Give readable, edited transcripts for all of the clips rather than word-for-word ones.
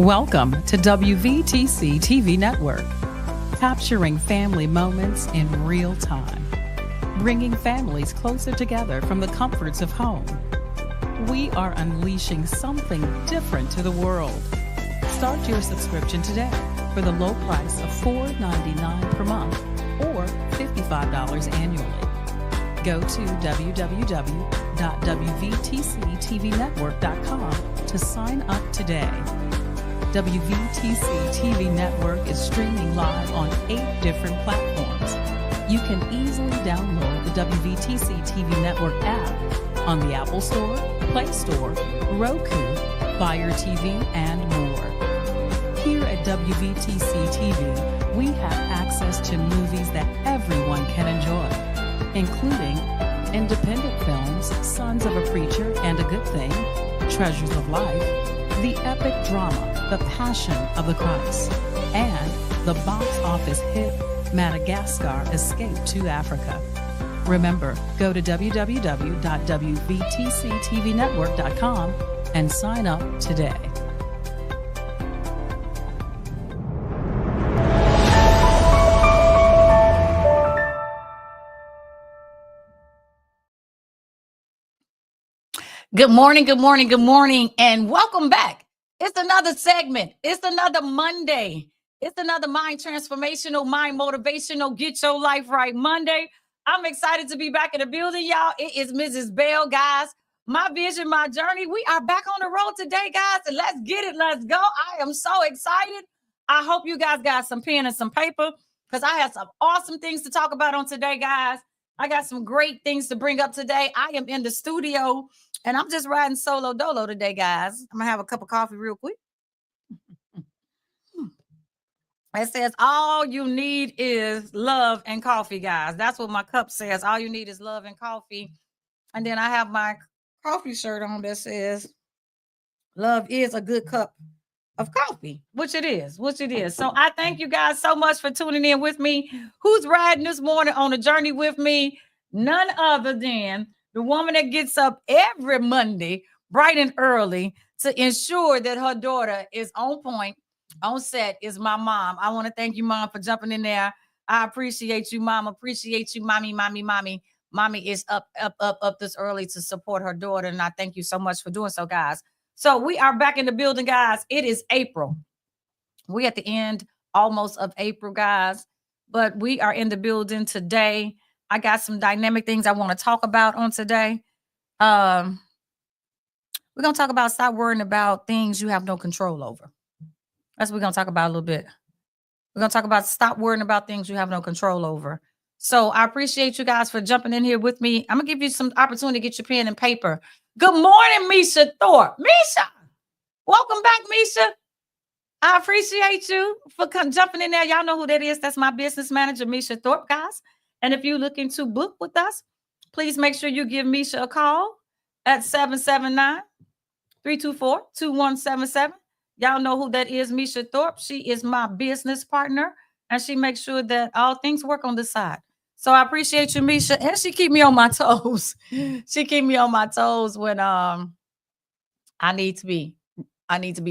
Welcome to WVTC TV Network, capturing family moments in real time, bringing families closer together from the comforts of home. We are unleashing something different to the world. Start your subscription today for the low price of $4.99 per month or $55 annually. Go to www.wvtctvnetwork.com to sign up today. WVTC TV Network is streaming live on 8 different platforms. You can easily download the WVTC TV Network app on the Apple Store, Play Store, Roku, Fire TV, and more. Here at WVTC TV, we have access to movies that everyone can enjoy, including independent films, Sons of a Preacher and a Good Thing, Treasures of Life, the epic drama, The Passion of the Christ, and the box office hit Madagascar Escape to Africa. Remember, go to www.wvtctvnetwork.com and sign up today. Good morning, good morning, good morning, and welcome back. It's another segment. It's another Monday. It's another mind transformational, mind motivational, get your life right Monday. I'm excited to be back in the building, y'all. It is Mrs. Bell, guys. My vision, my journey. We are back on the road today, guys, and let's get it. Let's go. I am so excited. I hope you guys got some pen and some paper because I have some awesome things to talk about on today, guys. I got some great things to bring up today. I am in the studio and I'm just riding solo dolo today, guys. I'm going to have a cup of coffee real quick. It says, all you need is love and coffee, guys. That's what my cup says. All you need is love and coffee. And then I have my coffee shirt on that says, love is a good cup of coffee, which it is. So I thank you guys so much for tuning in with me. Who's riding this morning on a journey with me? None other than the woman that gets up every Monday, bright and early, to ensure that her daughter is on point, on set, is my mom. I want to thank you, Mom, for jumping in there. I appreciate you, Mom. Appreciate you, Mommy. Mommy is up this early to support her daughter, and I thank you so much for doing so, guys. So we are back in the building, guys. It is April. We're at the end almost of April, guys, but we are in the building today. I got some dynamic things I want to talk about on today. We're going to talk about stop worrying about things you have no control over. That's what we're going to talk about a little bit. We're going to talk about stop worrying about things you have no control over. So I appreciate you guys for jumping in here with me. I'm going to give you some opportunity to get your pen and paper. Good morning, Misha Thorpe. Misha, welcome back, Misha. I appreciate you for jumping in there. Y'all know who that is. That's my business manager, Misha Thorpe, guys. And if you're looking to book with us, please make sure you give Misha a call at 779-324-2177. Y'all know who that is, Misha Thorpe. She is my business partner, and she makes sure that all things work on the side. So I appreciate you, Misha, and she keep me on my toes. She keep me on my toes when I need to be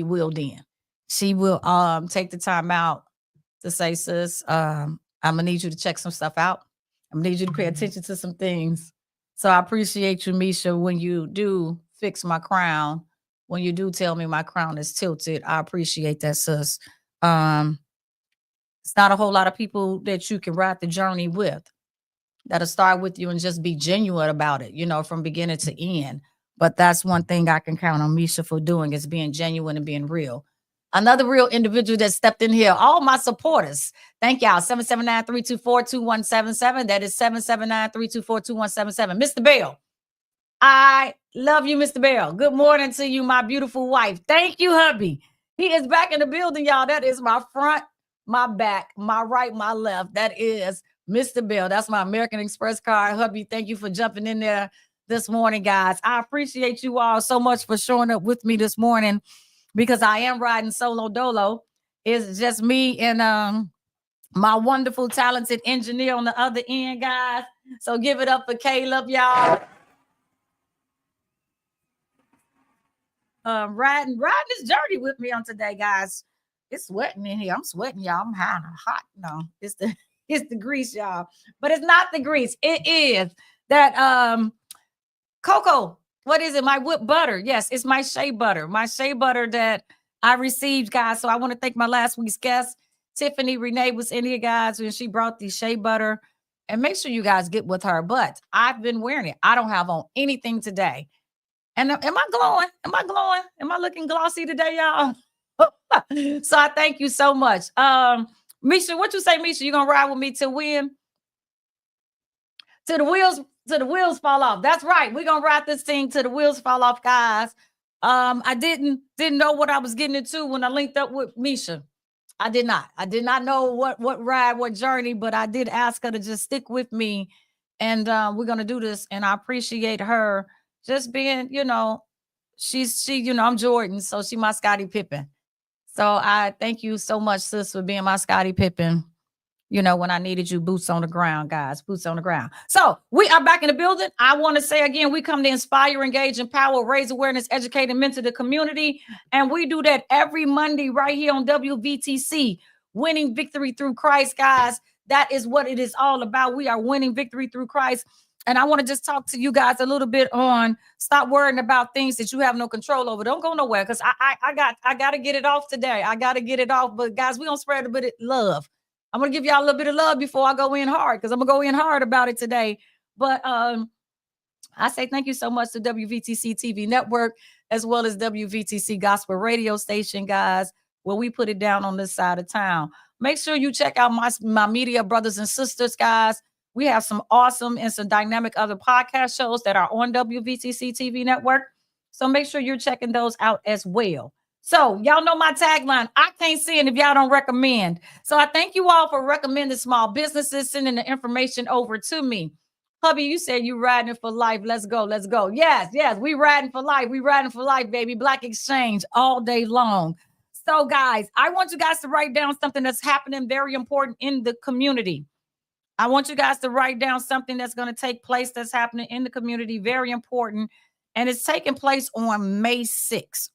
wheeled in. She will take the time out to say, sis, I'm gonna need you to check some stuff out. I'm gonna need you to pay attention to some things. So I appreciate you, Misha, when you do fix my crown, when you do tell me my crown is tilted. I appreciate that, sis. It's not a whole lot of people that you can ride the journey with that'll start with you and just be genuine about it, from beginning to end. But that's one thing I can count on Misha for doing, is being genuine and being real. Another real individual that stepped in here, all my supporters. Thank y'all. 779-324-2177. That is 779-324-2177. Mr. Bell, I love you, Mr. Bell. Good morning to you, my beautiful wife. Thank you, hubby. He is back in the building, y'all. That is my front, my back, my right, my left. That is Mr. Bell. That's my American Express card. Hubby, thank you for jumping in there this morning, guys. I appreciate you all so much for showing up with me this morning, because I am riding solo dolo. It's just me and my wonderful, talented engineer on the other end, guys. So give it up for Caleb, y'all. riding this journey with me on today, guys. It's sweating in here. I'm sweating, y'all. I'm hot. No, it's the it's the grease, y'all. But it's not the grease. It is that cocoa. What is it? My whipped butter. Yes, it's my shea butter. My shea butter that I received, guys. So I want to thank my last week's guest, Tiffany Renee, was in here, guys, when she brought the shea butter. And make sure you guys get with her. But I've been wearing it. I don't have on anything today. And am I glowing? Am I glowing? Am I looking glossy today, y'all? So I thank you so much. Misha, what you say, Misha? You gonna ride with me till when? Till the wheels fall off. That's right. We're gonna ride this thing till the wheels fall off, guys. I didn't know what I was getting into when I linked up with Misha. I did not. I did not know what ride, what journey, but I did ask her to just stick with me, and we're gonna do this. And I appreciate her just being, I'm Jordan, so she my Scottie Pippen. So I thank you so much, sis, for being my Scottie Pippen. When I needed you, boots on the ground, guys, boots on the ground. So we are back in the building. I want to say again, we come to inspire, engage, empower, raise awareness, educate, and mentor the community. And we do that every Monday right here on WVTC, winning victory through Christ, guys. That is what it is all about. We are winning victory through Christ. And I want to just talk to you guys a little bit on stop worrying about things that you have no control over. Don't go nowhere because I got to get it off today. I got to get it off. But guys, we're going to spread a bit of love. I'm going to give y'all a little bit of love before I go in hard because I'm going to go in hard about it today. But I say thank you so much to WVTC TV Network as well as WVTC Gospel Radio Station, guys, where we put it down on this side of town. Make sure you check out my media brothers and sisters, guys. We have some awesome and some dynamic other podcast shows that are on WVTC TV Network. So make sure you're checking those out as well. So y'all know my tagline. I can't see it if y'all don't recommend. So I thank you all for recommending small businesses, sending the information over to me. Hubby, you said you riding for life. Let's go. Let's go. Yes. We riding for life. We riding for life, baby. Black Exchange all day long. So guys, I want you guys to write down something that's happening very important in the community. I want you guys to write down something that's going to take place that's happening in the community. Very important. And it's taking place on May 6th.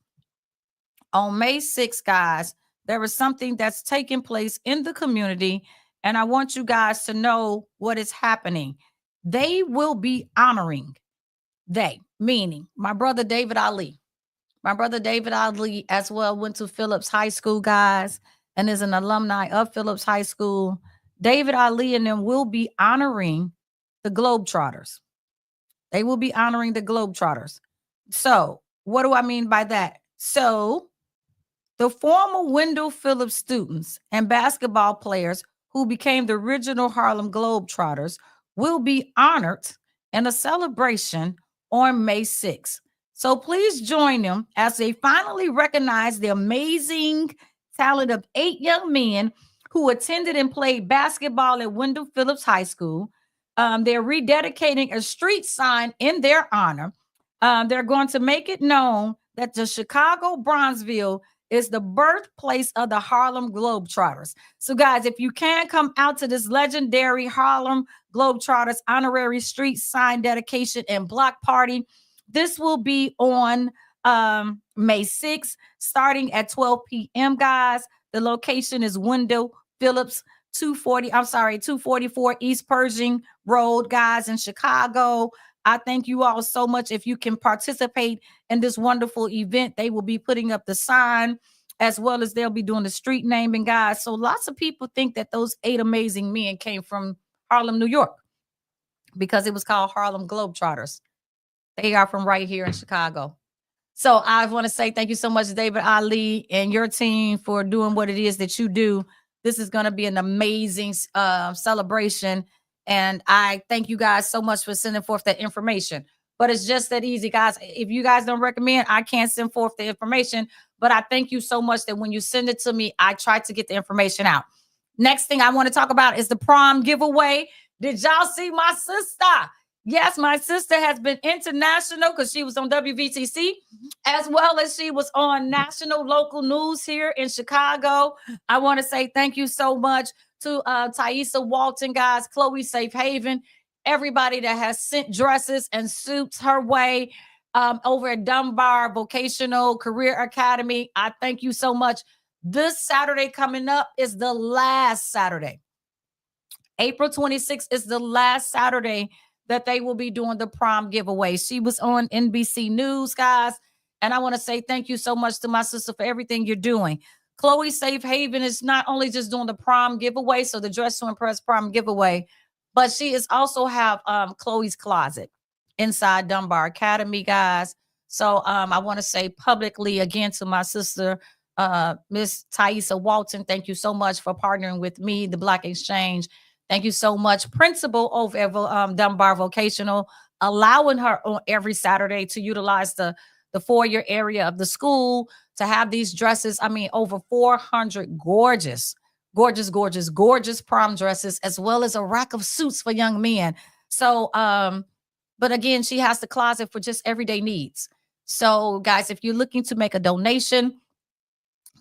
On May 6th, guys, there is something that's taking place in the community, and I want you guys to know what is happening. They will be honoring, meaning my brother David Ali. My brother David Ali as well went to Phillips High School, guys, and is an alumni of Phillips High School. David Ali and them will be honoring the Globetrotters. They will be honoring the Globetrotters. So what do I mean by that? So the former Wendell Phillips students and basketball players who became the original Harlem Globetrotters will be honored in a celebration on May 6th. So please join them as they finally recognize the amazing talent of 8 young men who attended and played basketball at Wendell Phillips High School. They're rededicating a street sign in their honor. They're going to make it known that the Chicago Bronzeville is the birthplace of the Harlem Globetrotters. So, guys, if you can come out to this legendary Harlem Globetrotters honorary street sign dedication and block party, this will be on May 6th, starting at 12 p.m., guys. The location is Wendell Phillips 244 East Pershing Road, guys, in Chicago. I thank you all so much. If you can participate in this wonderful event, they will be putting up the sign as well as they'll be doing the street naming, guys. So lots of people think that those 8 amazing men came from Harlem, New York, because it was called Harlem Globetrotters. They are from right here in Chicago. So I want to say thank you so much, David Ali and your team, for doing what it is that you do. This is going to be an amazing celebration. And I thank you guys so much for sending forth that information. But it's just that easy, guys. If you guys don't recommend, I can't send forth the information. But I thank you so much that when you send it to me, I try to get the information out. Next thing I want to talk about is the prom giveaway. Did y'all see my sister? Yes, my sister has been international because she was on WVTC, as well as she was on national local news here in Chicago. I want to say thank you so much to Thaisa Walton, guys, Chloe Safe Haven, everybody that has sent dresses and suits her way. over at Dunbar Vocational Career Academy. I thank you so much. This Saturday coming up is the last Saturday. April 26th is the last Saturday that they will be doing the prom giveaway. She was on NBC News, guys. And I want to say thank you so much to my sister for everything you're doing. Chloe Safe Haven is not only just doing the prom giveaway, so the Dress to Impress prom giveaway, but she is also have Chloe's Closet inside Dunbar Academy, guys. So I want to say publicly again to my sister, Miss Thaisa Walton, thank you so much for partnering with me, the Black Exchange. Thank you so much, Principal over at Dunbar Vocational, allowing her on every Saturday to utilize the foyer area of the school to have these dresses. I mean, over 400 gorgeous prom dresses, as well as a rack of suits for young men. So, but again, she has the closet for just everyday needs. So, guys, if you're looking to make a donation,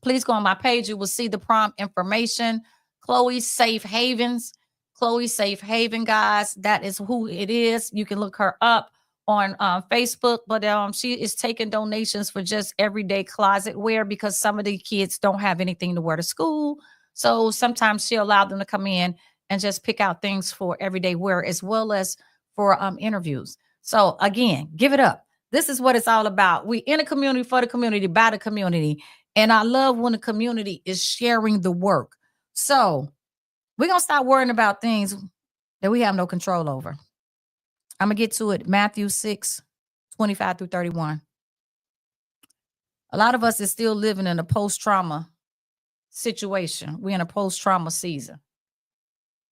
please go on my page. You will see the prom information. Chloe Safe Havens. Chloe Safe Haven, guys. That is who it is. You can look her up on Facebook, but she is taking donations for just everyday closet wear because some of the kids don't have anything to wear to school. So sometimes she allowed them to come in and just pick out things for everyday wear as well as for interviews. So again, give it up. This is what it's all about. We in a community for the community, by the community. And I love when the community is sharing the work. So we're going to stop worrying about things that we have no control over. I'm going to get to it. Matthew 6:25-31. A lot of us is still living in a post-trauma situation. We're in a post-trauma season.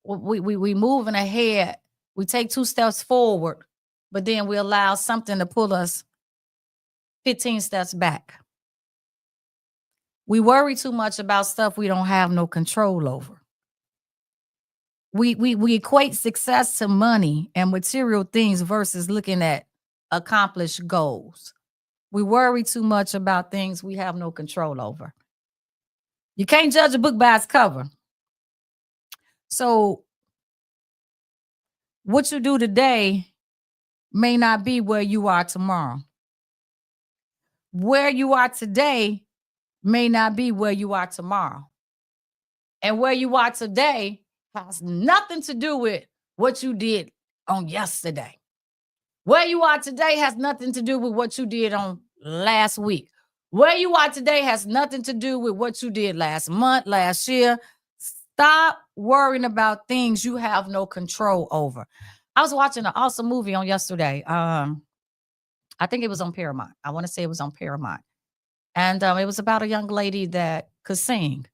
We moving ahead. We take 2 steps forward, but then we allow something to pull us 15 steps back. We worry too much about stuff we don't have no control over. We equate success to money and material things versus looking at accomplished goals. We worry too much about things we have no control over. You can't judge a book by its cover. So what you do today may not be where you are tomorrow. Where you are today may not be where you are tomorrow. And where you are today has nothing to do with what you did on yesterday. Where you are today has nothing to do with what you did on last week. Where you are today has nothing to do with what you did last month, last year. Stop worrying about things you have no control over. I was watching an awesome movie on yesterday. I think it was on Paramount. I want to say it was on Paramount. And it was about a young lady that could sing,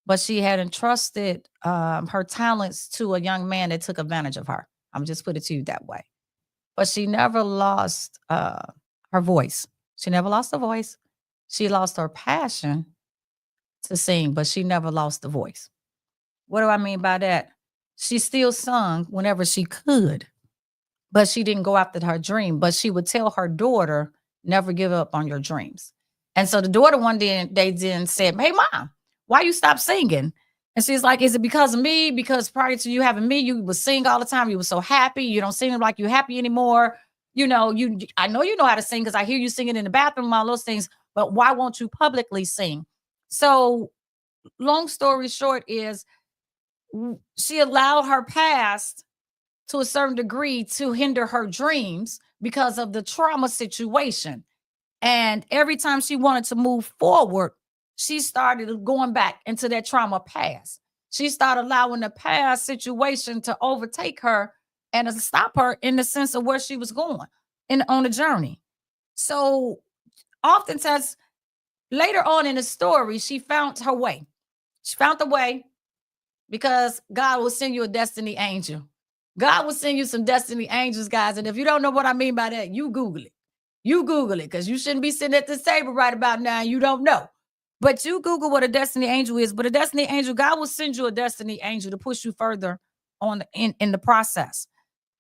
but she had entrusted her talents to a young man that took advantage of her. I'm just put it to you that way. But she never lost her voice. She never lost her voice. She lost her passion to sing, but she never lost the voice. What do I mean by that? She still sung whenever she could, but she didn't go after her dream. But she would tell her daughter, never give up on your dreams. And so the daughter one day they then said, hey, Mom, why you stop singing? And she's like, is it because of me? Because prior to you having me, you would sing all the time. You were so happy. You don't seem like you're happy anymore. You know, I know you know how to sing because I hear you singing in the bathroom, all those things. But why won't you publicly sing? So long story short is she allowed her past to a certain degree to hinder her dreams because of the trauma situation. And every time she wanted to move forward, she started going back into that trauma past. She started allowing the past situation to overtake her and to stop her in the sense of where she was going on the journey. So oftentimes later on in the story, she found her way. She found the way because God will send you a destiny angel. God will send you some destiny angels, guys. And if you don't know what I mean by that, you Google it. You Google it because you shouldn't be sitting at this table right about now and you don't know. But you Google what a destiny angel is. But a destiny angel, God will send you a destiny angel to push you further on in the process.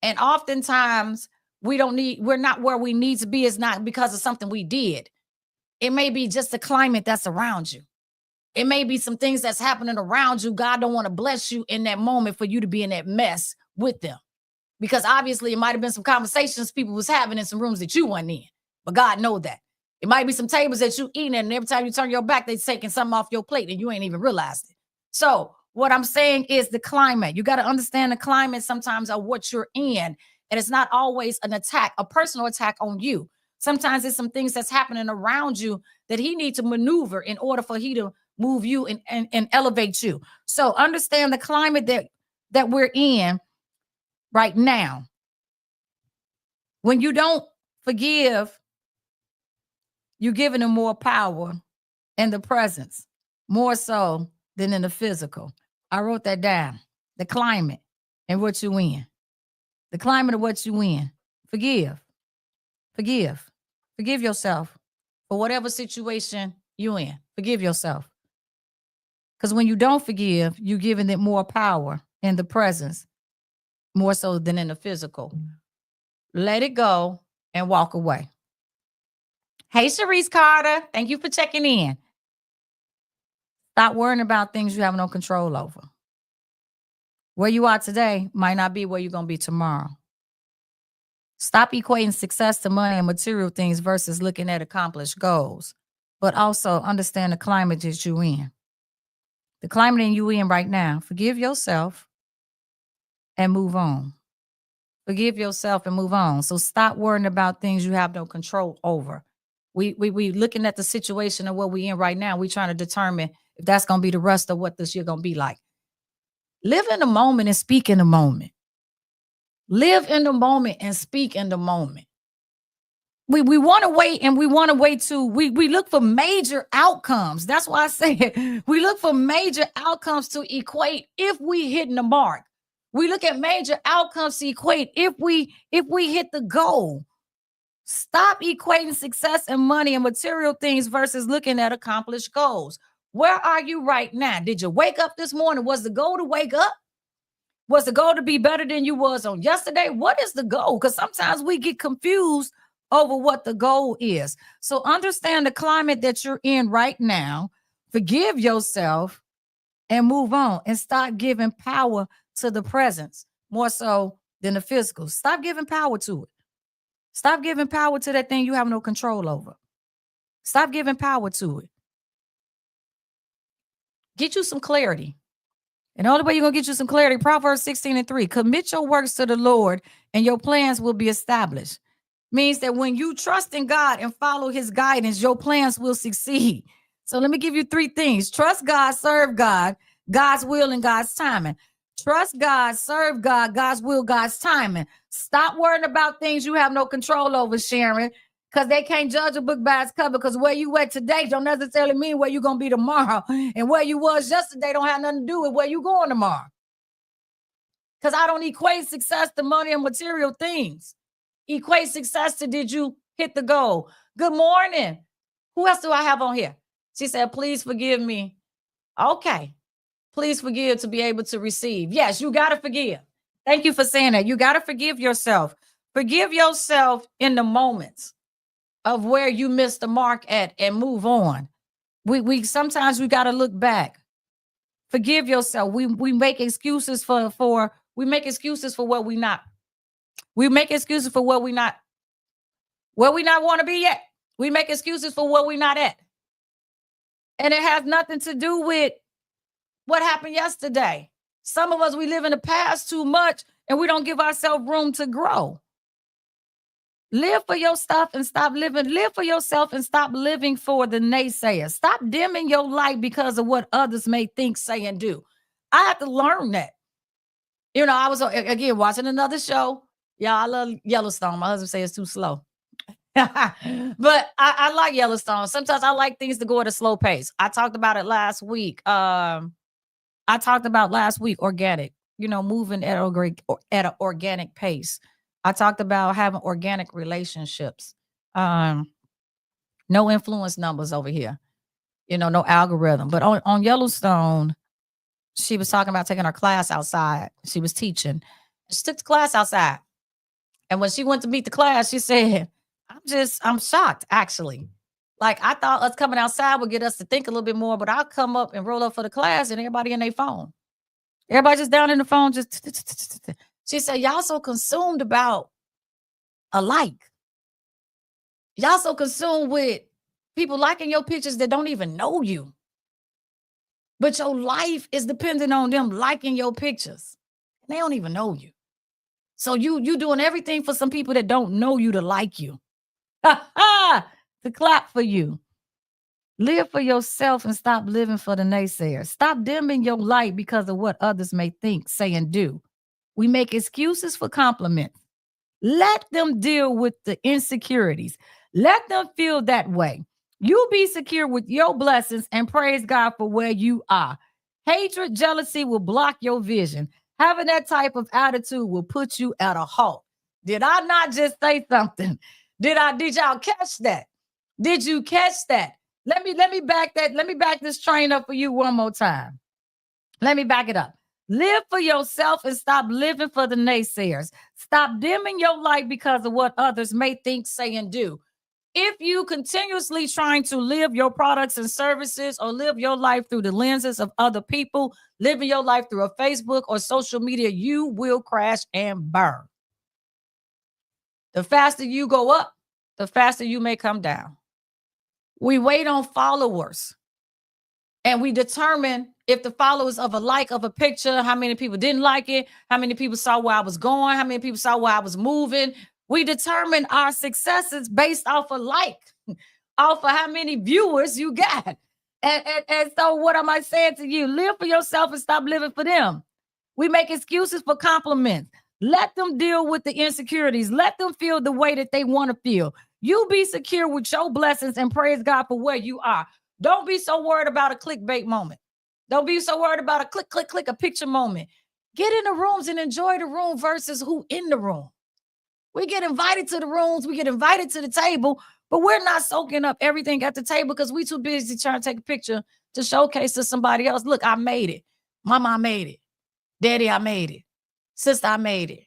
And oftentimes we're not where we need to be. It's not because of something we did. It may be just the climate that's around you. It may be some things that's happening around you. God don't want to bless you in that moment for you to be in that mess with them. Because obviously it might have been some conversations people was having in some rooms that you weren't in. But God know that. It might be some tables that you eating, and every time you turn your back, they're taking something off your plate, and you ain't even realized it. So what I'm saying is the climate. You got to understand the climate sometimes of what you're in. And it's not always an attack, a personal attack on you. Sometimes it's some things that's happening around you that he needs to maneuver in order for he to move you and elevate you. So understand the climate that we're in right now. When you don't forgive, you're giving them more power in the presence, more so than in the physical. I wrote that down. The climate and what you in. The climate of what you in. Forgive. Forgive. Forgive yourself for whatever situation you in. Forgive yourself. Because when you don't forgive, you're giving it more power in the presence, more so than in the physical. Let it go and walk away. Hey, Sharice Carter. Thank you for checking in. Stop worrying about things you have no control over. Where you are today might not be where you're going to be tomorrow. Stop equating success to money and material things versus looking at accomplished goals. But also understand the climate that you're in. The climate that you're in right now. Forgive yourself and move on. Forgive yourself and move on. So stop worrying about things you have no control over. We looking at the situation of what we're in right now. We're trying to determine if that's going to be the rest of what this year going to be like. Live in the moment and speak in the moment. Live in the moment and speak in the moment. We want to wait, and we want to wait to, we look for major outcomes. That's why I say we look for major outcomes to equate if we hitting the mark. We look at major outcomes to equate if we hit the goal. Stop equating success and money and material things versus looking at accomplished goals. Where are you right now? Did you wake up this morning? Was the goal to wake up? Was the goal to be better than you was on yesterday? What is the goal? Because sometimes we get confused over what the goal is. So understand the climate that you're in right now. Forgive yourself and move on, and stop giving power to the presence more so than the physical. Stop giving power to it. Stop giving power to that thing you have no control over. Stop giving power to it. Get you some clarity. And the only way you're going to get you some clarity, Proverbs 16:3, commit your works to the Lord and your plans will be established. Means that when you trust in God and follow his guidance, your plans will succeed. So let me give you 3 things. Trust God, serve God, God's will and God's timing. Trust God, serve God, God's will, God's timing. Stop worrying about things you have no control over, Sharon, because they can't judge a book by its cover, because where you at today don't necessarily mean where you're going to be tomorrow. And where you was yesterday don't have nothing to do with where you going tomorrow. Because I don't equate success to money and material things. Equate success to did you hit the goal. Good morning. Who else do I have on here? She said, please forgive me. Okay. Please forgive to be able to receive. Yes, you got to forgive. Thank you for saying that. You got to forgive yourself. Forgive yourself in the moments of where you missed the mark at and move on. We sometimes we got to look back. Forgive yourself. We make excuses for what we not. We make excuses for where we not want to be yet. We make excuses for where we not at. And it has nothing to do with what happened yesterday. Some of us, we live in the past too much and we don't give ourselves room to grow. Live for your stuff and stop living. Live for yourself and stop living for the naysayers. Stop dimming your light because of what others may think, say, and do. I have to learn that. You know, I was, again, watching another show. Yeah, I love Yellowstone. My husband says it's too slow. But I like Yellowstone. Sometimes I like things to go at a slow pace. I talked about it last week. Organic, moving at an organic pace. I talked about having organic relationships. No influence numbers over here. No algorithm. But on Yellowstone, she was talking about taking her class outside. She was teaching. She took the class outside. And when she went to meet the class, she said, I'm shocked, actually. Like, I thought us coming outside would get us to think a little bit more, but I'll come up and roll up for the class and everybody in their phone. Everybody just down in the phone, just. She said, y'all so consumed about a like. Y'all so consumed with people liking your pictures that don't even know you. But your life is dependent on them liking your pictures. They don't even know you. So you doing everything for some people that don't know you to like you. To clap for you. Live for yourself and stop living for the naysayers. Stop dimming your light because of what others may think, say, and do. We make excuses for compliments. Let them deal with the insecurities. Let them feel that way. You be secure with your blessings and praise God for where you are. Hatred, jealousy will block your vision. Having that type of attitude will put you at a halt. Did I not just say something? Did y'all catch that? Did you catch that? Let me back that. Let me back this train up for you one more time. Let me back it up. Live for yourself and stop living for the naysayers. Stop dimming your light because of what others may think, say, and do. If you continuously trying to live your products and services or live your life through the lenses of other people, living your life through a Facebook or social media, you will crash and burn. The faster you go up, the faster you may come down. We wait on followers. And we determine if the followers of a like of a picture, how many people didn't like it, how many people saw where I was going, how many people saw where I was moving. We determine our successes based off of like, off of how many viewers you got. And so what am I saying to you? Live for yourself and stop living for them. We make excuses for compliments. Let them deal with the insecurities. Let them feel the way that they want to feel. You be secure with your blessings and praise God for where you are. Don't be so worried about a clickbait moment. Don't be so worried about a click, click, click, a picture moment. Get in the rooms and enjoy the room versus who in the room. We get invited to the rooms, we get invited to the table, but we're not soaking up everything at the table because we too busy trying to take a picture to showcase to somebody else. Look, I made it. Mama, I made it. Daddy, I made it. Sister, I made it.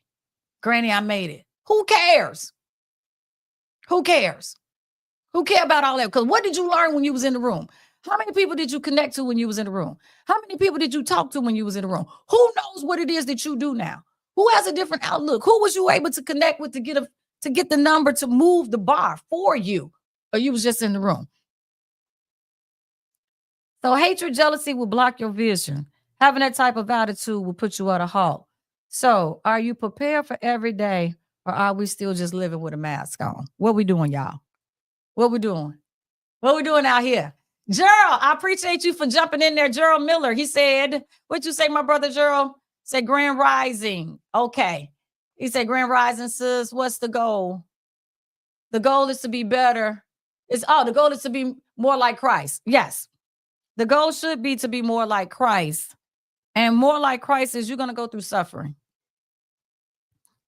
Granny, I made it. Who cares? Who cares? Who care about all that? Because what did you learn when you was in the room? How many people did you connect to when you was in the room? How many people did you talk to when you was in the room? Who knows what it is that you do now? Who has a different outlook? Who was you able to connect with to get the number to move the bar for you? Or you was just in the room? So hatred, jealousy will block your vision. Having that type of attitude will put you at a halt. So are you prepared for every day, or are we still just living with a mask on? What we doing, y'all? What we doing? What we doing out here? Gerald, I appreciate you for jumping in there. Gerald Miller, he said, what you say, my brother Gerald? Say Grand Rising. Okay. He said, Grand Rising, sis, what's the goal? The goal is to be better. The goal is to be more like Christ. Yes. The goal should be to be more like Christ. And more like Christ is you're going to go through suffering.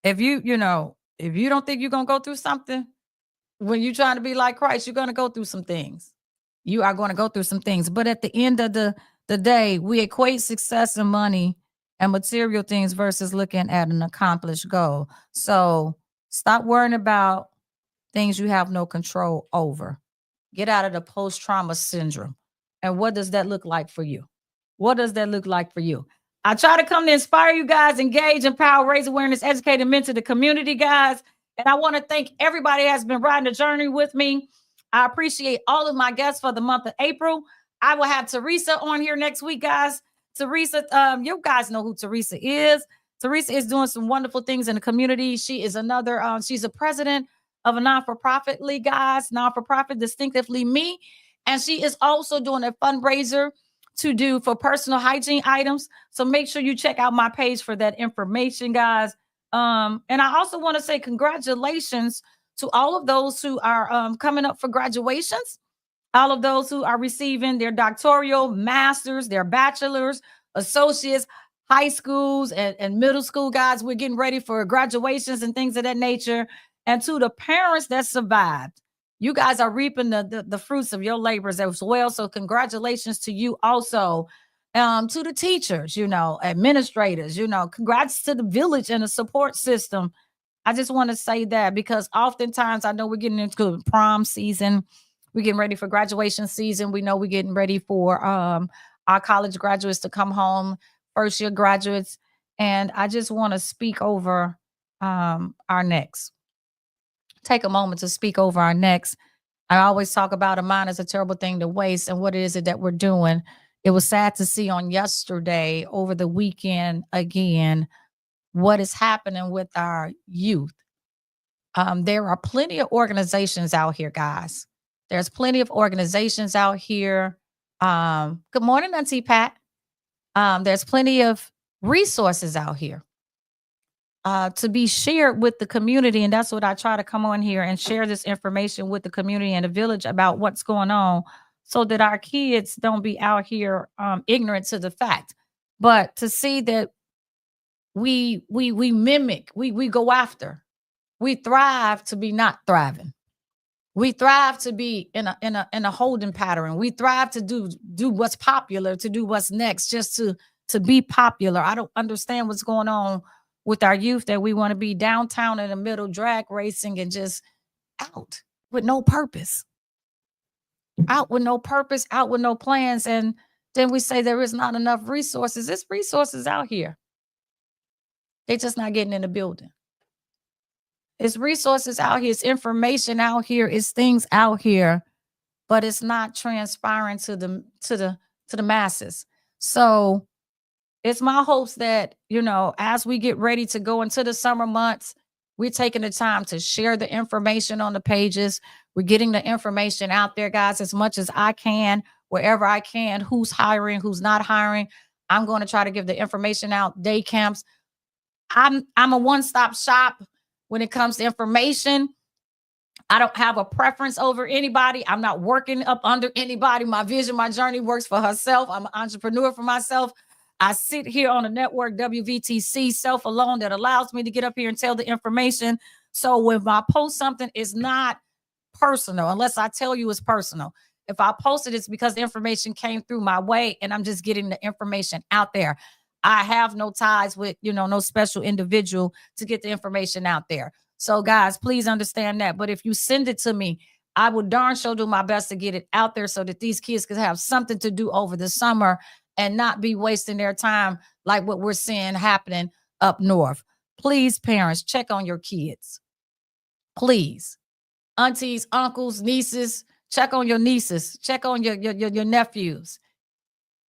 If you don't think you're going to go through something, when you're trying to be like Christ, you're going to go through some things. You are going to go through some things. But at the end of the day, we equate success and money and material things versus looking at an accomplished goal. So stop worrying about things you have no control over. Get out of the post-trauma syndrome. And what does that look like for you? What does that look like for you? I try to come to inspire you guys, engage, empower, raise awareness, educate, and mentor the community, guys. And I want to thank everybody that has been riding the journey with me. I appreciate all of my guests for the month of April. I will have Teresa on here next week, guys. Teresa, you guys know who Teresa is. Teresa is doing some wonderful things in the community. She is she's a president of a non-for-profit league, guys, non-for-profit, distinctively me. And she is also doing a fundraiser to do for personal hygiene items. So make sure you check out my page for that information, guys. And I also want to say congratulations to all of those who are coming up for graduations, all of those who are receiving their doctoral, masters, their bachelors, associates, high schools, and middle school, guys. We're getting ready for graduations and things of that nature. And to the parents that survived, you guys are reaping the fruits of your labors as well. So congratulations to you also. To the teachers, administrators, congrats to the village and the support system. I just want to say that because oftentimes I know we're getting into prom season. We're getting ready for graduation season. We know we're getting ready for our college graduates to come home, first year graduates. And I just want to speak over our necks. take a moment to speak over our necks. I always talk about a mind is a terrible thing to waste, and what is it that we're doing? It was sad to see on yesterday, over the weekend, again, what is happening with our youth. There are plenty of organizations out here, guys. There's plenty of organizations out here. Good morning, Auntie Pat. There's plenty of resources out here to be shared with the community. And that's what I try to come on here and share this information with the community and the village about what's going on so that our kids don't be out here ignorant to the fact. But to see that we mimic, we go after, we thrive to be not thriving. We thrive to be in a holding pattern. We thrive to do what's popular, to do what's next, just to be popular. I don't understand what's going on with our youth that we want to be downtown in the middle, drag racing and just out with no purpose, out with no purpose, out with no plans. And then we say there is not enough resources. There's resources out here. They're just not getting in the building. It's resources out here. It's information out here. It's things out here, but it's not transpiring to the masses. So it's my hopes that, as we get ready to go into the summer months, we're taking the time to share the information on the pages. We're getting the information out there, guys, as much as I can, wherever I can, who's hiring, who's not hiring. I'm going to try to give the information out, day camps. I'm a one-stop shop when it comes to information. I don't have a preference over anybody. I'm not working up under anybody. My vision, my journey works for herself. I'm an entrepreneur for myself. I sit here on a network, WVTC, self alone, that allows me to get up here and tell the information. So when I post something, it's not personal unless I tell you it's personal. If I post it, it's because the information came through my way and I'm just getting the information out there. I have no ties with, no special individual to get the information out there. So guys, please understand that. But if you send it to me, I will darn sure do my best to get it out there so that these kids can have something to do over the summer and not be wasting their time like what we're seeing happening up north. Please, parents, check on your kids. Please. Aunties, uncles, nieces, check on your nieces. Check on your nephews.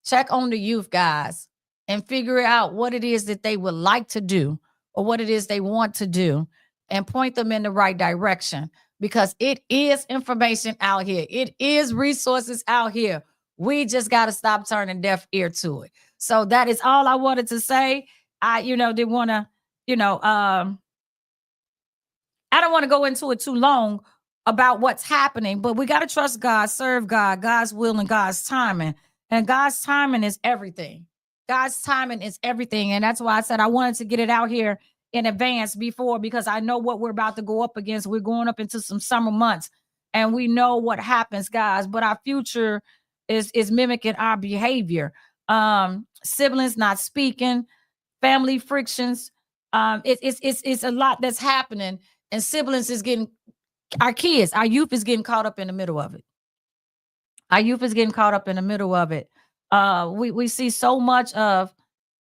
Check on the youth, guys, and figure out what it is that they would like to do or what it is they want to do and point them in the right direction, because it is information out here. It is resources out here. We just got to stop turning deaf ear to it. So that is all I wanted to say. I didn't want to, I don't want to go into it too long about what's happening, but we got to trust God, serve God, God's will and God's timing. And God's timing is everything. God's timing is everything. And that's why I said I wanted to get it out here in advance before, because I know what we're about to go up against. We're going up into some summer months and we know what happens, guys, but our future is mimicking our behavior. Siblings not speaking, family frictions. It's a lot that's happening, and siblings is getting, our kids, our youth is getting caught up in the middle of it. Our youth is getting caught up in the middle of it. We see so much of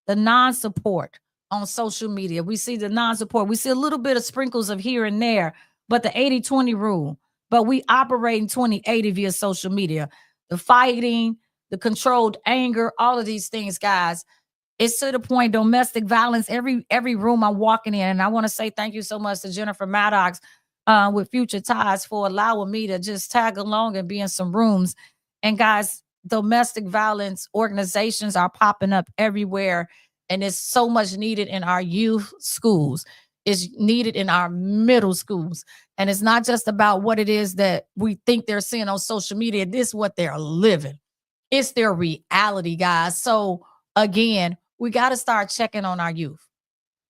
the non-support on social media. We see the non-support. We see a little bit of sprinkles of here and there, but the 80-20 rule. But we operate in 20-80 via social media. The fighting, the controlled anger, all of these things, guys. It's to the point, domestic violence, every room I'm walking in. And I want to say thank you so much to Jennifer Maddox with Future Ties for allowing me to just tag along and be in some rooms. And guys, domestic violence organizations are popping up everywhere. And it's so much needed in our youth schools. It's needed in our middle schools. And it's not just about what it is that we think they're seeing on social media. This is what they're living. It's their reality, guys. So again, we got to start checking on our youth.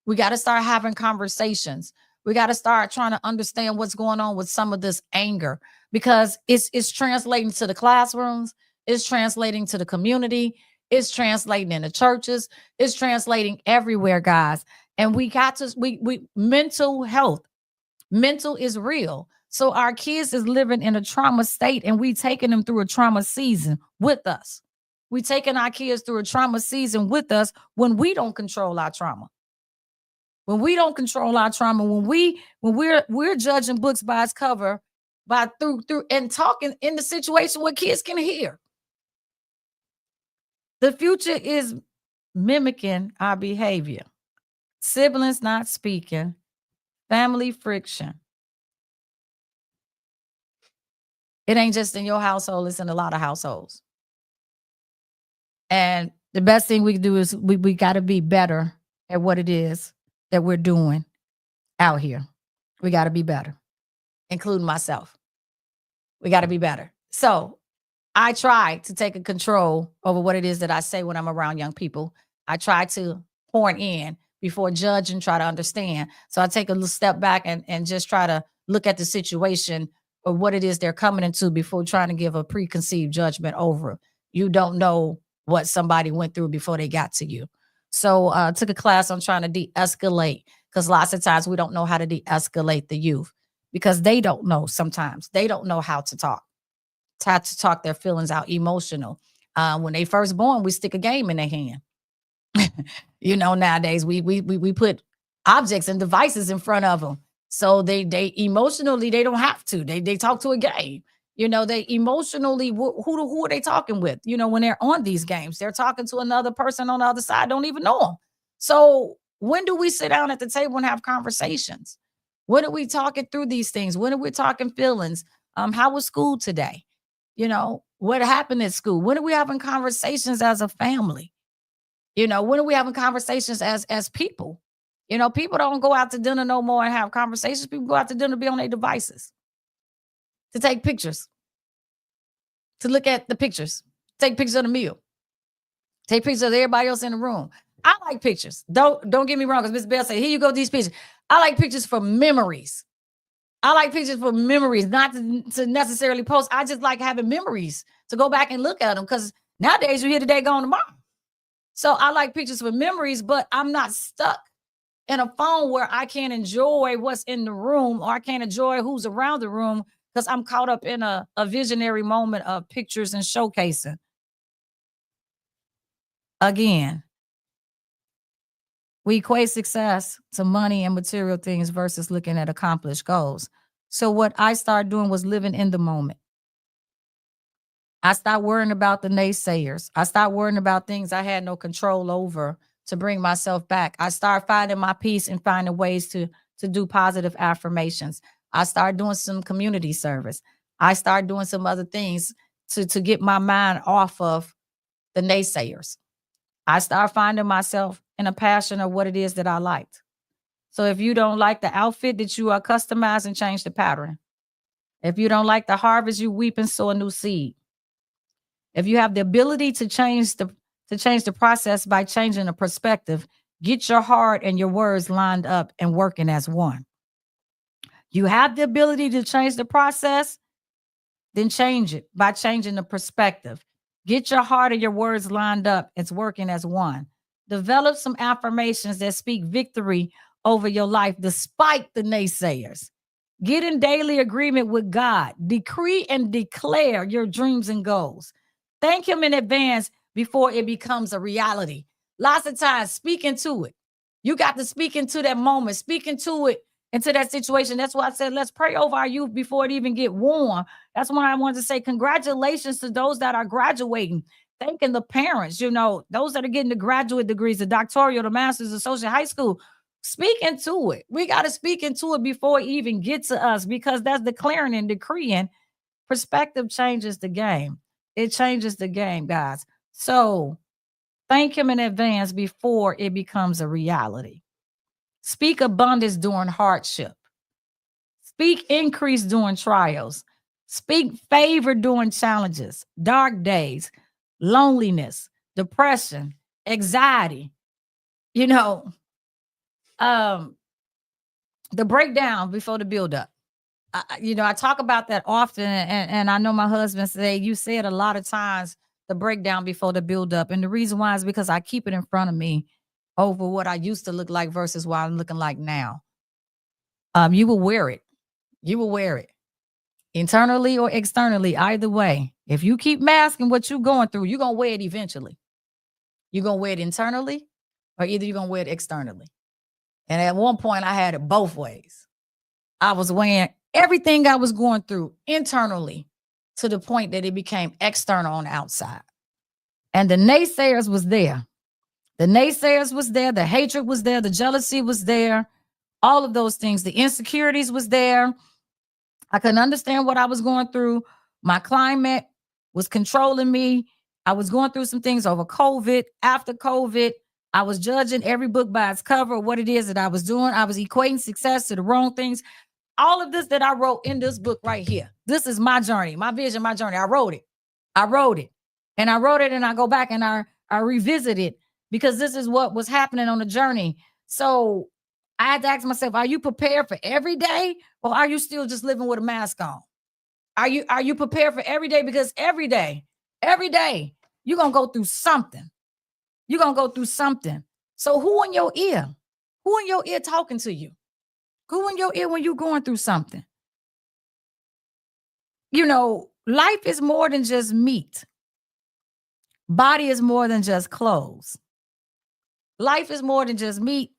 We got to start having conversations. We got to start trying to understand what's going on with some of this anger, because it's translating to the classrooms. It's translating to the community. It's translating in the churches. It's translating everywhere, guys. And we got to, we mental health, mental is real. So our kids is living in a trauma state, and we taking them through a trauma season with us. We taking our kids through a trauma season with us when we don't control our trauma. When we don't control our trauma, when we're judging books by its cover, by through and talking in the situation where kids can hear. The future is mimicking our behavior. Siblings not speaking, family friction. It ain't just in your household, it's in a lot of households. And the best thing we can do is we got to be better at what it is that we're doing out here. We got to be better, including myself. We got to be better. So I try to take a control over what it is that I say when I'm around young people. I try to point in before judge and try to understand. So I take a little step back and just try to look at the situation or what it is they're coming into before trying to give a preconceived judgment over. You don't know what somebody went through before they got to you. So I took a class on trying to de-escalate, because lots of times we don't know how to de-escalate the youth because they don't know sometimes. They don't know how to talk their feelings out, emotional. When they first born, we stick a game in their hand. Nowadays we put objects and devices in front of them. So they emotionally, they don't have to. They talk to a game. They emotionally, who are they talking with? When they're on these games, they're talking to another person on the other side, don't even know them. So when do we sit down at the table and have conversations? When are we talking through these things? When are we talking feelings? How was school today? What happened at school? When are we having conversations as a family? When are we having conversations as people? People don't go out to dinner no more and have conversations. People go out to dinner to be on their devices, to take pictures, to look at the pictures, take pictures of the meal, take pictures of everybody else in the room. I like pictures. Don't get me wrong, because Miss Bell said, here you go, these pictures. I like pictures for memories. I like pictures for memories, not to necessarily post. I just like having memories to go back and look at them, because nowadays you're here today, gone tomorrow. So I like pictures for memories, but I'm not stuck in a phone where I can't enjoy what's in the room, or I can't enjoy who's around the room, because I'm caught up in a visionary moment of pictures and showcasing. Again, we equate success to money and material things versus looking at accomplished goals. So what I started doing was living in the moment. I stopped worrying about the naysayers. I stopped worrying about things I had no control over to bring myself back. I started finding my peace and finding ways to do positive affirmations. I started doing some community service. I started doing some other things to get my mind off of the naysayers. I started finding myself in a passion of what it is that I liked. So if you don't like the outfit, that you are customized and change the pattern. If you don't like the harvest, you weep and sow a new seed. If you have the ability to change the process by changing the perspective, get your heart and your words lined up and working as one. You have the ability to change the process, then change it by changing the perspective. Get your heart and your words lined up. It's working as one. Develop some affirmations that speak victory over your life despite the naysayers. Get in daily agreement with God. Decree and declare your dreams and goals. Thank him in advance before it becomes a reality. Lots of times, speak into it. You got to speak into that moment, speak into it, into that situation. That's why I said, let's pray over our youth before it even get warm. That's why I wanted to say congratulations to those that are graduating. Thanking the parents, those that are getting the graduate degrees, the doctoral, the master's, associate, high school. Speak into it. We got to speak into it before it even gets to us, because that's declaring and decreeing. Perspective changes the game. It changes the game, guys. So thank him in advance before it becomes a reality. Speak abundance during hardship. Speak increase during trials. Speak favor during challenges, dark days, loneliness, depression, anxiety. The breakdown before the buildup. I talk about that often, and I know my husband say, you say it a lot of times, the breakdown before the buildup. And the reason why is because I keep it in front of me over what I used to look like versus what I'm looking like now. You will wear it. You will wear it. Internally or externally, either way. If you keep masking what you're going through, you're going to wear it eventually. You're going to wear it internally, or either you're going to wear it externally. And at one point, I had it both ways. I was weighing everything I was going through internally to the point that it became external on the outside. And the naysayers was there. The naysayers was there. The hatred was there. The jealousy was there. All of those things. The insecurities was there. I couldn't understand what I was going through. My climate was controlling me. I was going through some things over COVID. After COVID, I was judging every book by its cover, what it is that I was doing. I was equating success to the wrong things. All of this that I wrote in this book right here. This is my journey, my vision, my journey. I wrote it. And I wrote it and I go back and I revisit it because this is what was happening on the journey. So I had to ask myself, are you prepared for every day or are you still just living with a mask on? Are you prepared for every day? Because every day, you're going to go through something. You're going to go through something. So who in your ear? Who in your ear talking to you? Who in your ear when you're going through something? You know, life is more than just meat. Body is more than just clothes. Life is more than just meat,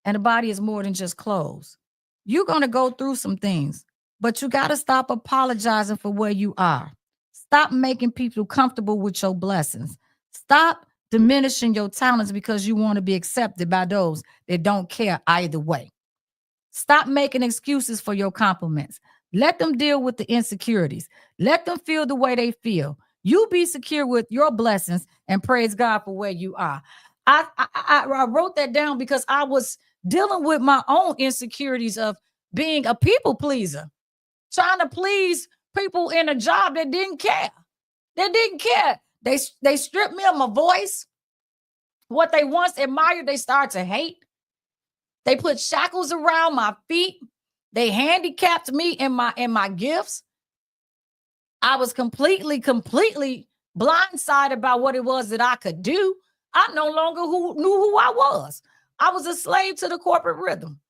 and the body is more than just clothes. You're going to go through some things, but you got to stop apologizing for where you are. Stop making people comfortable with your blessings. Stop diminishing your talents because you want to be accepted by those that don't care either way. Stop making excuses for your compliments. Let them deal with the insecurities. Let them feel the way they feel. You be secure with your blessings and praise God for where you are. I wrote that down because I was dealing with my own insecurities of being a people pleaser, trying to please people in a job that didn't care. They didn't care. They stripped me of my voice. What they once admired, they start to hate. They put shackles around my feet. They handicapped me in my gifts. I was completely blindsided about what it was that I could do. I no longer knew who I was. I was a slave to the corporate rhythm.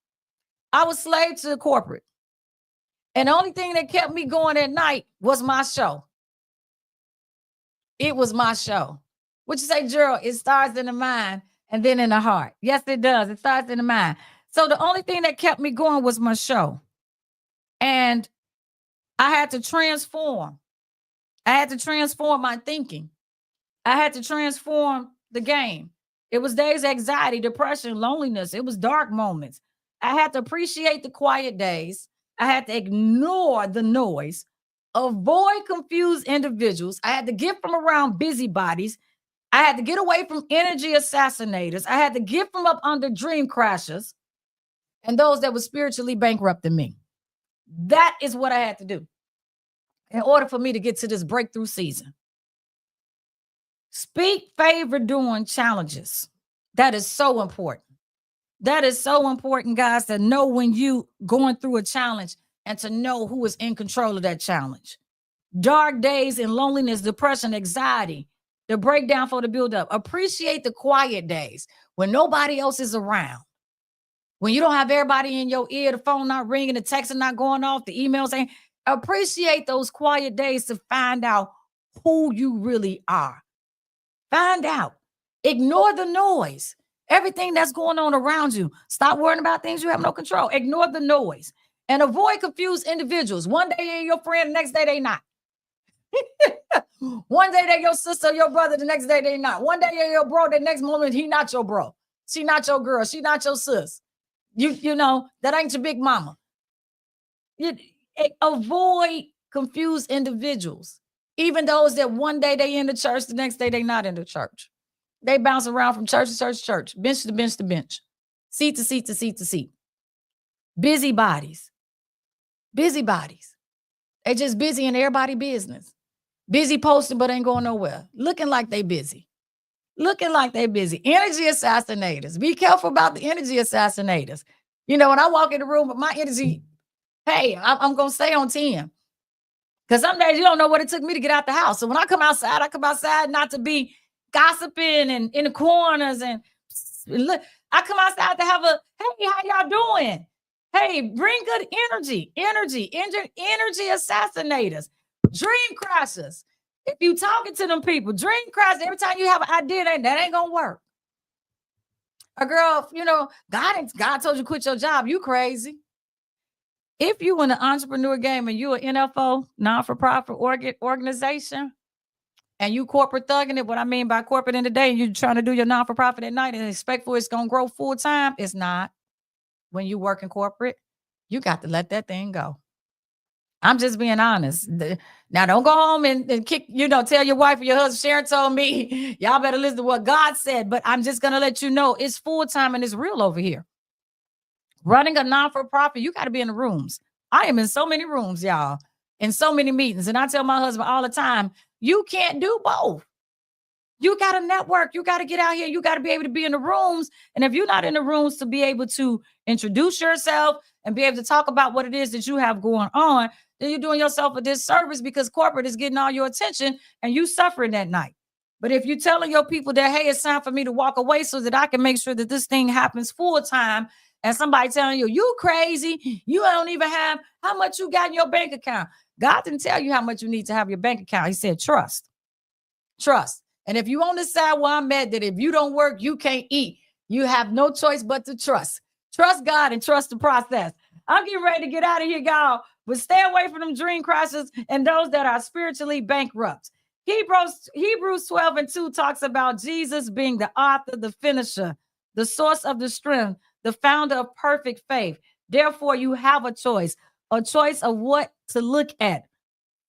I was slave to the corporate. And the only thing that kept me going at night was my show. It was my show. What you say, Gerald? It starts in the mind and then in the heart. Yes, it does. It starts in the mind. So the only thing that kept me going was my show. And I had to transform. I had to transform my thinking. I had to transform the game. It was days of anxiety, depression, loneliness. It was dark moments. I had to appreciate the quiet days. I had to ignore the noise, avoid confused individuals. I had to get from around busybodies. I had to get away from energy assassinators. I had to get from up under dream crashers and those that were spiritually bankrupting me. That is what I had to do in order for me to get to this breakthrough season. Speak favor during challenges. That is so important. That is so important, guys, to know when you going through a challenge and to know who is in control of that challenge. Dark days and loneliness, depression, anxiety, the breakdown for the build-up. Appreciate the quiet days when nobody else is around. When you don't have everybody in your ear, the phone not ringing, the text not going off, the emails ain't. Appreciate those quiet days to find out who you really are. Find out. Ignore the noise. Everything that's going on around you. Stop worrying about things you have no control. Ignore the noise. And avoid confused individuals. One day they're your friend, the next day they not. One day they're your sister, your brother, the next day they not. One day you're your bro, the next moment he not your bro. She not your girl. She not your sis. You know, that ain't your big mama. Avoid confused individuals. Even those that one day they in the church, the next day they not in the church. They bounce around from church to church to church, bench to bench to bench, seat to seat to seat to seat. Busybodies. Busybodies. They just busy in everybody's business. Busy posting, but ain't going nowhere. Looking like they busy. Looking like they busy. Energy assassinators. Be careful about the energy assassinators. You know, when I walk in the room with my energy, hey, I'm going to stay on 10. Because some days you don't know what it took me to get out the house. So when I come outside not to be gossiping and in the corners. And look, I come outside to have a, hey, how y'all doing? Hey, bring good energy assassinators, dream crashers. If you talking to them people, dream crashers, every time you have an idea, that ain't going to work. A girl, God told you to quit your job. You crazy. If you in the entrepreneur game and you an NFO, non-for-profit organization, and you corporate thugging it, what I mean by corporate in the day, and you're trying to do your non-for-profit at night and expect for it's going to grow full time, it's not. When you work in corporate, you got to let that thing go. I'm just being honest. Now, don't go home and kick, tell your wife or your husband, Sharon told me, y'all better listen to what God said. But I'm just going to let you know it's full time and it's real over here. Running a non-for-profit, you got to be in the rooms. I am in so many rooms, y'all, in so many meetings. And I tell my husband all the time, you can't do both. You got to network. You got to get out here. You got to be able to be in the rooms. And if you're not in the rooms to be able to introduce yourself and be able to talk about what it is that you have going on, then you're doing yourself a disservice because corporate is getting all your attention and you suffering that night. But if you're telling your people that, hey, it's time for me to walk away so that I can make sure that this thing happens full time, and somebody telling you crazy, you don't even have how much you got in your bank account. God didn't tell you how much you need to have your bank account. He said, trust. And if you on the side where I'm at, that if you don't work, you can't eat. You have no choice but to trust. Trust God and trust the process. I'm getting ready to get out of here, y'all. But stay away from them dream crashers and those that are spiritually bankrupt. Hebrews 12:2 talks about Jesus being the author, the finisher, the source of the strength, the founder of perfect faith. Therefore, you have a choice of what to look at.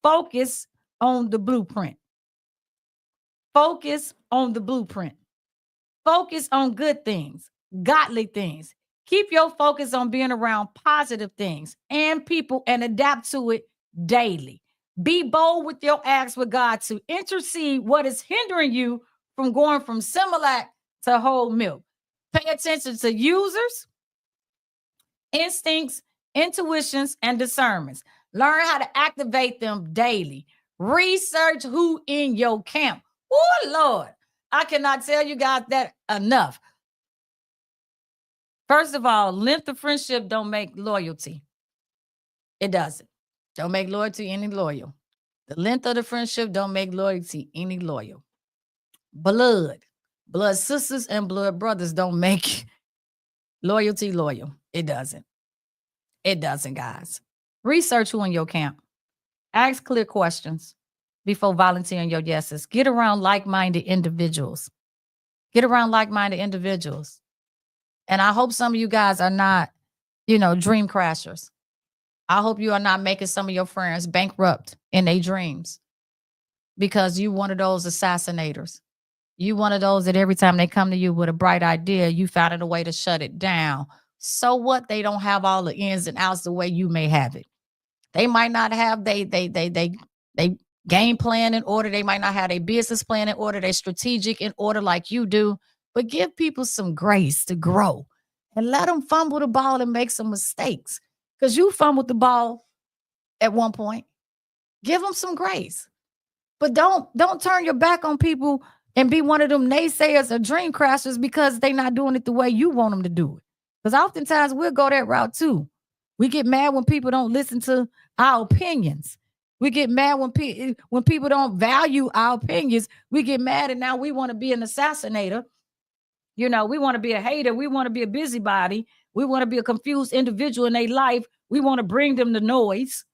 Focus on the blueprint. Focus on the blueprint. Focus on good things, godly things. Keep your focus on being around positive things and people and adapt to it daily. Be bold with your acts with God to intercede what is hindering you from going from Similac to whole milk. Pay attention to users, instincts, intuitions, and discernments. Learn how to activate them daily. Research who in your camp. Oh, Lord, I cannot tell you guys that enough. First of all, length of friendship don't make loyalty. It doesn't. Don't make loyalty any loyal. The length of the friendship don't make loyalty any loyal. Blood sisters and blood brothers don't make loyalty loyal. It doesn't. It doesn't, guys. Research who in your camp. Ask clear questions before volunteering your yeses. Get around like-minded individuals. Get around like-minded individuals. And I hope some of you guys are not, dream crashers. I hope you are not making some of your friends bankrupt in their dreams because you one of those assassinators. You one of those that every time they come to you with a bright idea, you found a way to shut it down. So what? They don't have all the ins and outs the way you may have it. They might not have they game plan in order. They might not have their business plan in order. They're strategic in order like you do. But give people some grace to grow and let them fumble the ball and make some mistakes. Because you fumbled the ball at one point. Give them some grace. But don't turn your back on people and be one of them naysayers or dream crashers because they're not doing it the way you want them to do it. Because oftentimes we'll go that route too. We get mad when people don't listen to our opinions. We get mad when people don't value our opinions. We get mad and now we want to be an assassinator. We want to be a hater. We want to be a busybody. We want to be a confused individual in their life. We want to bring them the noise.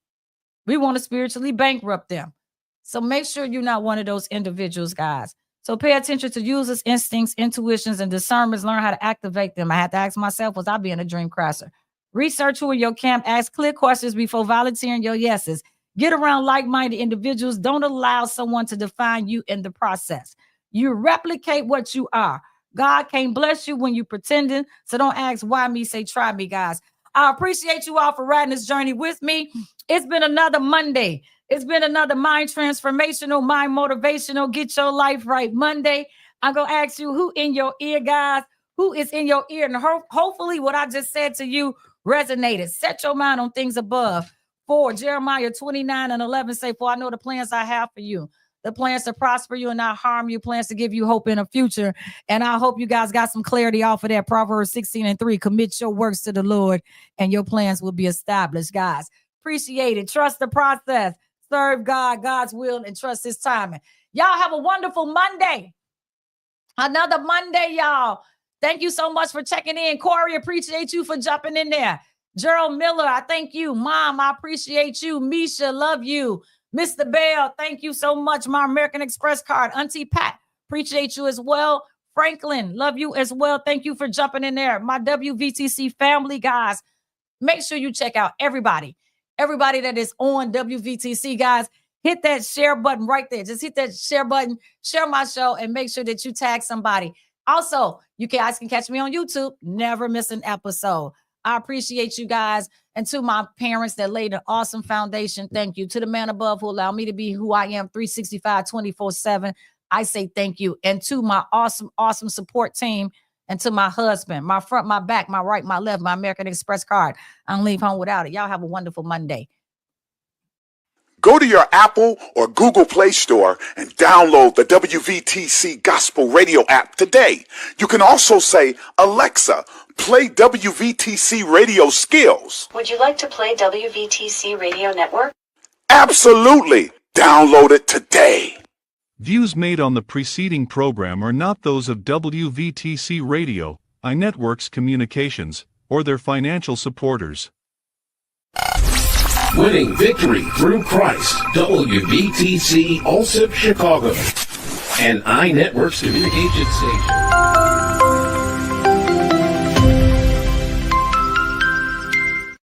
We want to spiritually bankrupt them. So make sure you're not one of those individuals, guys. So pay attention to users' instincts, intuitions, and discernments. Learn how to activate them. I had to ask myself, was I being a dream crasher? Research who in your camp. Ask clear questions before volunteering your yeses. Get around like-minded individuals. Don't allow someone to define you in the process. You replicate what you are. God can't bless you when you pretending. So don't ask why me, say try me, guys. I appreciate you all for riding this journey with me. It's been another Monday. It's been another mind transformational, mind motivational, get your life right Monday. I'm going to ask you who in your ear, guys, who is in your ear. And hopefully what I just said to you resonated. Set your mind on things above. For Jeremiah 29:11 say, for I know the plans I have for you. The plans to prosper you and not harm you, plans to give you hope in the future. And I hope you guys got some clarity off of that. Proverbs 16:3, commit your works to the Lord and your plans will be established, guys. Appreciate it. Trust the process. Serve God, God's will, and trust his timing. Y'all have a wonderful Monday. Another Monday, y'all. Thank you so much for checking in. Corey, appreciate you for jumping in there. Gerald Miller, I thank you. Mom, I appreciate you. Misha, love you. Mr. Bell, thank you so much. My American Express card. Auntie Pat, appreciate you as well. Franklin, love you as well. Thank you for jumping in there. My WVTC family, guys, make sure you check out everybody that is on WVTC, guys. Hit that share button right there. Just hit that share button, share my show, and make sure that you tag somebody. Also, you guys can catch me on YouTube. Never miss an episode. I appreciate you guys. And to my parents that laid an awesome foundation, thank you. To the man above who allowed me to be who I am 365, 24/7, I say thank you. And to my awesome support team, and to my husband, my front, my back, my right, my left, my American Express card. I don't leave home without it. Y'all have a wonderful Monday. Go to your Apple or Google Play Store and download the WVTC Gospel Radio app today. You can also say, Alexa, play WVTC Radio Skills. Would you like to play WVTC Radio Network? Absolutely. Download it today. Views made on the preceding program are not those of WVTC Radio, iNetworks Communications, or their financial supporters. Winning victory through Christ, WVTC Allsip Chicago, an iNetworks communication station.